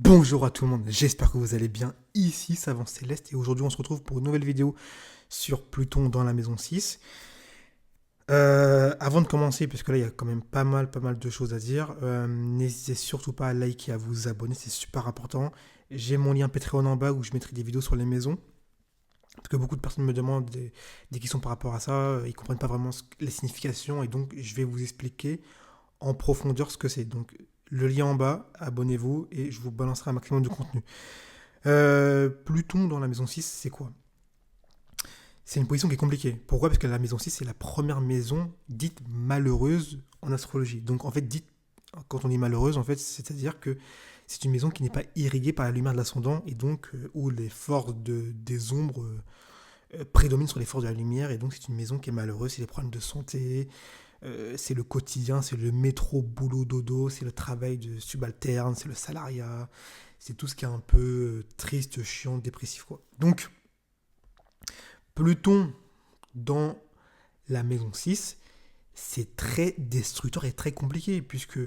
Bonjour à tout le monde, j'espère que vous allez bien. Ici Savant Céleste et aujourd'hui on se retrouve pour une nouvelle vidéo sur Pluton dans la maison 6. Avant de commencer, puisque là il y a quand même pas mal de choses à dire, n'hésitez surtout pas à liker et à vous abonner, c'est super important. J'ai mon lien Patreon en bas où je mettrai des vidéos sur les maisons. Parce que beaucoup de personnes me demandent des questions par rapport à ça, ils ne comprennent pas vraiment les significations et donc je vais vous expliquer en profondeur ce que c'est. Donc le lien en bas, abonnez-vous et je vous balancerai un maximum de contenu. Pluton dans la maison 6, c'est quoi? C'est une position qui est compliquée. Pourquoi? Parce que la maison 6, c'est la première maison dite malheureuse en astrologie. Donc en fait, quand on dit malheureuse, en fait, c'est-à-dire que c'est une maison qui n'est pas irriguée par la lumière de l'ascendant et donc où les forces des ombres prédominent sur les forces de la lumière et donc c'est une maison qui est malheureuse, c'est les problèmes de santé, c'est le quotidien, c'est le métro, boulot, dodo, c'est le travail de subalterne, c'est le salariat, c'est tout ce qui est un peu triste, chiant, dépressif, quoi. Donc, Pluton dans la maison 6, c'est très destructeur et très compliqué, puisque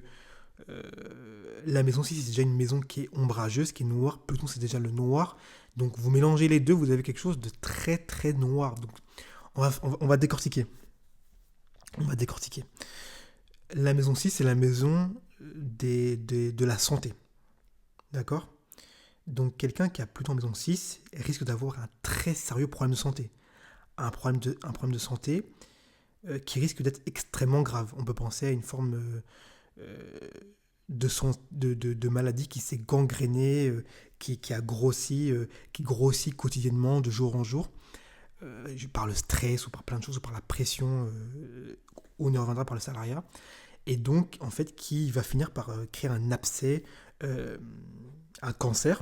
la maison 6, c'est déjà une maison qui est ombrageuse, qui est noire. Pluton, c'est déjà le noir. Donc, vous mélangez les deux, vous avez quelque chose de très, très noir. Donc, on va décortiquer. On va décortiquer. La maison 6, c'est la maison de la santé. D'accord? Donc quelqu'un qui a Pluton en maison 6 risque d'avoir un très sérieux problème de santé. Un problème de santé qui risque d'être extrêmement grave. On peut penser à une forme de maladie qui s'est gangrénée, qui a grossi, qui grossit quotidiennement de jour en jour, par le stress ou par plein de choses, ou par la pression, on y reviendra par le salariat, et donc en fait qui va finir par créer un abcès, euh, un cancer,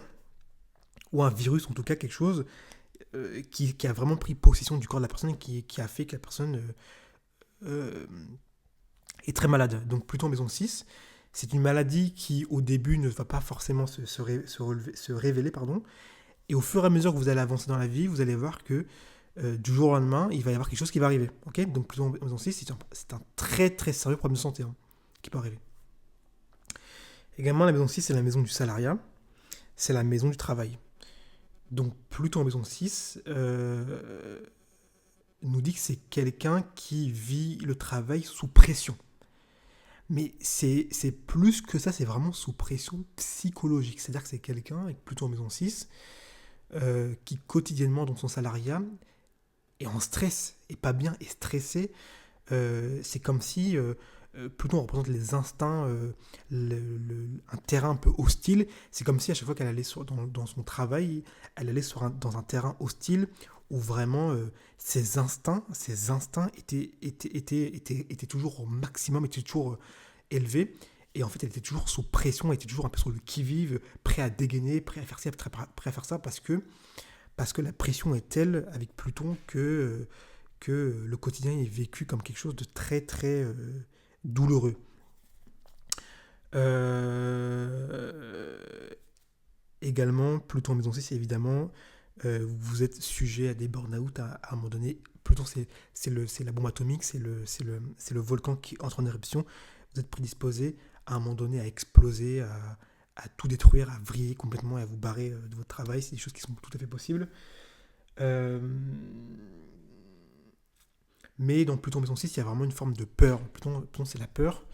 ou un virus, en tout cas quelque chose qui a vraiment pris possession du corps de la personne et qui a fait que la personne euh, est très malade. Donc Pluton en maison 6, c'est une maladie qui au début ne va pas forcément se révéler, pardon, et au fur et à mesure que vous allez avancer dans la vie, vous allez voir que du jour au lendemain, il va y avoir quelque chose qui va arriver. Ok, donc Pluton en maison 6, c'est un très très sérieux problème de santé, hein, qui peut arriver. Également, la maison 6, c'est la maison du salariat, c'est la maison du travail. Donc Pluton en maison 6 nous dit que c'est quelqu'un qui vit le travail sous pression. Mais c'est plus que ça, c'est vraiment sous pression psychologique. C'est-à-dire que c'est quelqu'un, avec Pluton en maison 6, qui quotidiennement dans son salariat est en stress, et pas bien, est stressé. C'est comme si Pluton représente les instincts, un terrain un peu hostile. C'est comme si à chaque fois qu'elle allait dans son travail, elle allait dans un terrain hostile où vraiment ses instincts étaient toujours au maximum, étaient toujours élevés. Et en fait, elle était toujours sous pression, elle était toujours un peu sur le qui-vive, prêt à dégainer, prêt à faire ça, prêt à faire ça, parce que la pression est telle avec Pluton que le quotidien est vécu comme quelque chose de très très douloureux. Euh, Également, Pluton en maison 6, évidemment, vous êtes sujet à des burn-out à un moment donné. Pluton, c'est la bombe atomique, c'est le volcan qui entre en éruption. Vous êtes prédisposé à un moment donné à exploser, à tout détruire, à vriller complètement et à vous barrer de votre travail. C'est des choses qui sont tout à fait possibles. Euh, mais dans Pluton maison 6, il y a vraiment une forme de peur. Pluton c'est la peur.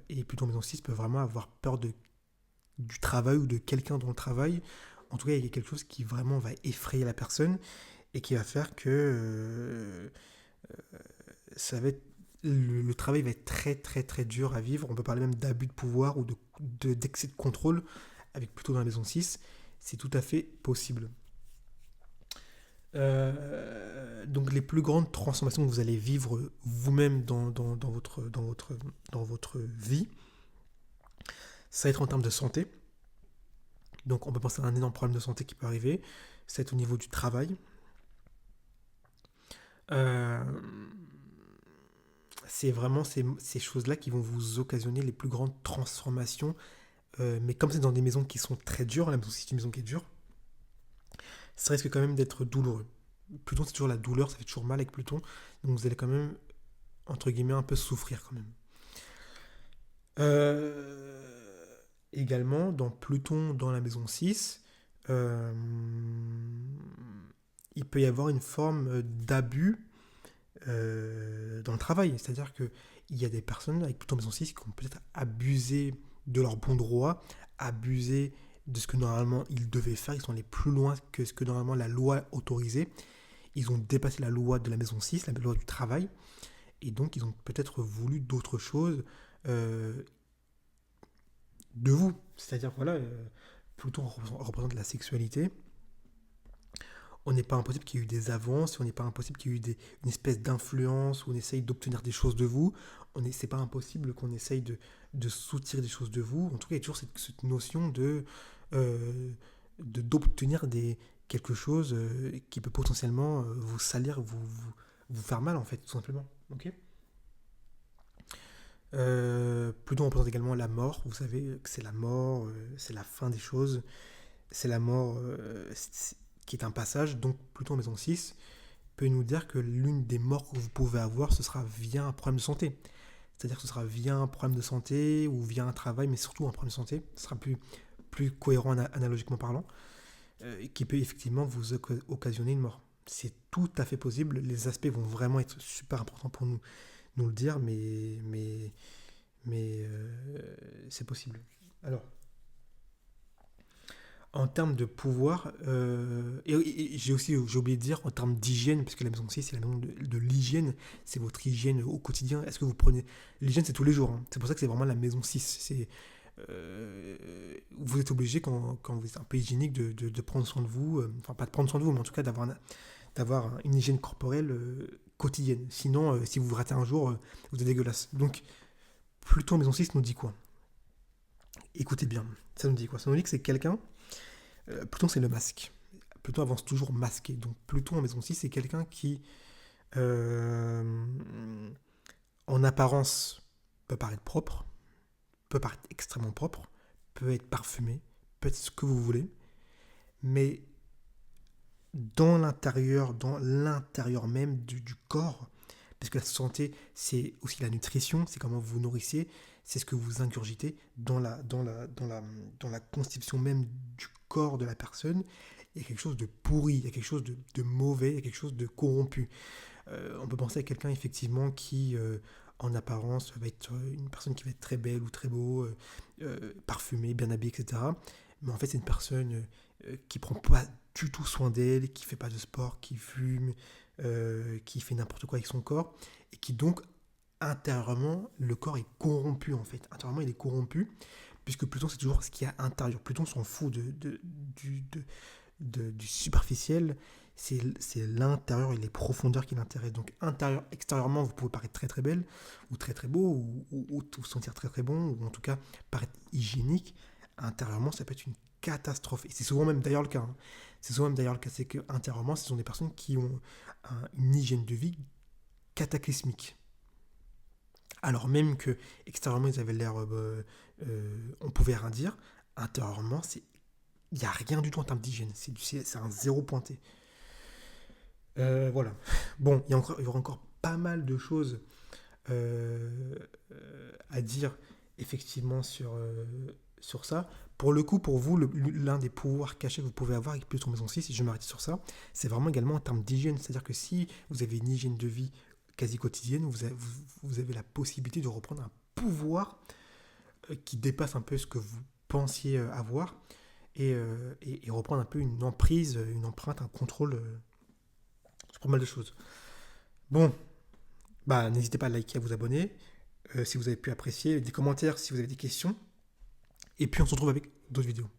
Et Pluton maison 6 peut vraiment avoir peur du travail ou de quelqu'un dans le travail. En tout cas, il y a quelque chose qui vraiment va effrayer la personne et qui va faire que ça va être, le travail va être très très très dur à vivre. On peut parler même d'abus de pouvoir ou d'excès de contrôle avec Pluton dans la maison 6. C'est tout à fait possible. Donc les plus grandes transformations que vous allez vivre vous-même dans votre vie, ça va être en termes de santé. Donc on peut penser à un énorme problème de santé qui peut arriver. Ça va être au niveau du travail. Euh, c'est vraiment ces choses-là qui vont vous occasionner les plus grandes transformations. Mais comme c'est dans des maisons qui sont très dures, la maison c'est une maison qui est dure, ça risque quand même d'être douloureux. Pluton, c'est toujours la douleur, ça fait toujours mal avec Pluton. Donc vous allez quand même, entre guillemets, un peu souffrir quand même. Euh, Également, dans Pluton, dans la maison 6, euh, il peut y avoir une forme d'abus dans le travail. C'est-à-dire qu'il y a des personnes avec Pluton en maison 6 qui ont peut-être abusé de leur bon droit, abusé de ce que normalement ils devaient faire. Ils sont allés plus loin que ce que normalement la loi autorisait. Ils ont dépassé la loi de la maison 6, la loi du travail. Et donc, ils ont peut-être voulu d'autres choses euh, de vous. C'est-à-dire, voilà, Pluton représente la sexualité. On n'est pas impossible qu'il y ait eu des avances, on n'est pas impossible qu'il y ait eu une espèce d'influence où on essaye d'obtenir des choses de vous. C'est pas impossible qu'on essaye de soutirer des choses de vous. En tout cas, il y a toujours cette notion euh, d'obtenir quelque chose qui peut potentiellement vous salir, vous faire mal, en fait, tout simplement. Ok. Pluton représente également la mort. Vous savez que c'est la mort, c'est la fin des choses, c'est la mort qui est un passage. Donc Pluton en maison 6 peut nous dire que l'une des morts que vous pouvez avoir, ce sera via un problème de santé. C'est-à-dire que ce sera via un problème de santé ou via un travail, mais surtout un problème de santé. Ce sera plus cohérent analogiquement parlant, qui peut effectivement vous occasionner une mort. C'est tout à fait possible. Les aspects vont vraiment être super importants pour nous le dire, mais c'est possible. Alors, en termes de pouvoir, et j'ai oublié de dire, en termes d'hygiène, parce que la maison 6, c'est la maison de l'hygiène, c'est votre hygiène au quotidien. Est-ce que vous prenez... L'hygiène, c'est tous les jours. Hein. C'est pour ça que c'est vraiment la maison 6. Vous êtes obligé, quand vous êtes un peu hygiénique, de prendre soin de vous. Enfin, pas de prendre soin de vous, mais en tout cas d'avoir une hygiène corporelle quotidienne. Sinon, si vous vous ratez un jour, vous êtes dégueulasse. Donc, Pluton en maison 6 nous dit quoi? Écoutez bien, ça nous dit quoi? Ça nous dit que c'est quelqu'un... Pluton, c'est le masque. Pluton avance toujours masqué. Donc, Pluton en maison 6, c'est quelqu'un qui, euh, en apparence, peut paraître propre, peut paraître extrêmement propre, peut être parfumé, peut être ce que vous voulez, mais dans l'intérieur même du corps, parce que la santé, c'est aussi la nutrition, c'est comment vous vous nourrissez, c'est ce que vous ingurgitez dans la constitution même du corps de la personne. Il y a quelque chose de pourri, il y a quelque chose de mauvais, il y a quelque chose de corrompu. On peut penser à quelqu'un effectivement qui, en apparence, va être une personne qui va être très belle ou très beau, parfumée, bien habillée, etc. Mais en fait, c'est une personne qui prend pas du tout soin d'elle, qui fait pas de sport, qui fume, qui fait n'importe quoi avec son corps, et qui donc intérieurement, le corps est corrompu en fait. Intérieurement, il est corrompu, puisque Pluton, c'est toujours ce qu'il y a à l'intérieur. Pluton s'en fout du superficiel, c'est l'intérieur et les profondeurs qui l'intéressent. Donc, extérieurement, vous pouvez paraître très très belle, ou très très beau, ou vous sentir très très bon, ou en tout cas paraître hygiénique. Intérieurement, ça peut être une catastrophe. Et c'est souvent même d'ailleurs le cas. Hein. C'est souvent même d'ailleurs le cas, c'est que intérieurement, ce sont des personnes qui ont une hygiène de vie cataclysmique. Alors même que extérieurement ils avaient l'air, on pouvait rien dire, intérieurement il n'y a rien du tout en termes d'hygiène, c'est un zéro pointé. Voilà. Bon, il y aura encore pas mal de choses à dire effectivement sur ça. Pour le coup, pour vous, l'un des pouvoirs cachés que vous pouvez avoir avec Pluton Maison 6, si je m'arrête sur ça, c'est vraiment également en termes d'hygiène. C'est-à-dire que si vous avez une hygiène de vie quasi quotidienne, vous avez la possibilité de reprendre un pouvoir qui dépasse un peu ce que vous pensiez avoir et reprendre un peu une emprise, une empreinte, un contrôle sur pas mal de choses. Bon, bah n'hésitez pas à liker, à vous abonner si vous avez pu apprécier, des commentaires si vous avez des questions. Et puis on se retrouve avec d'autres vidéos.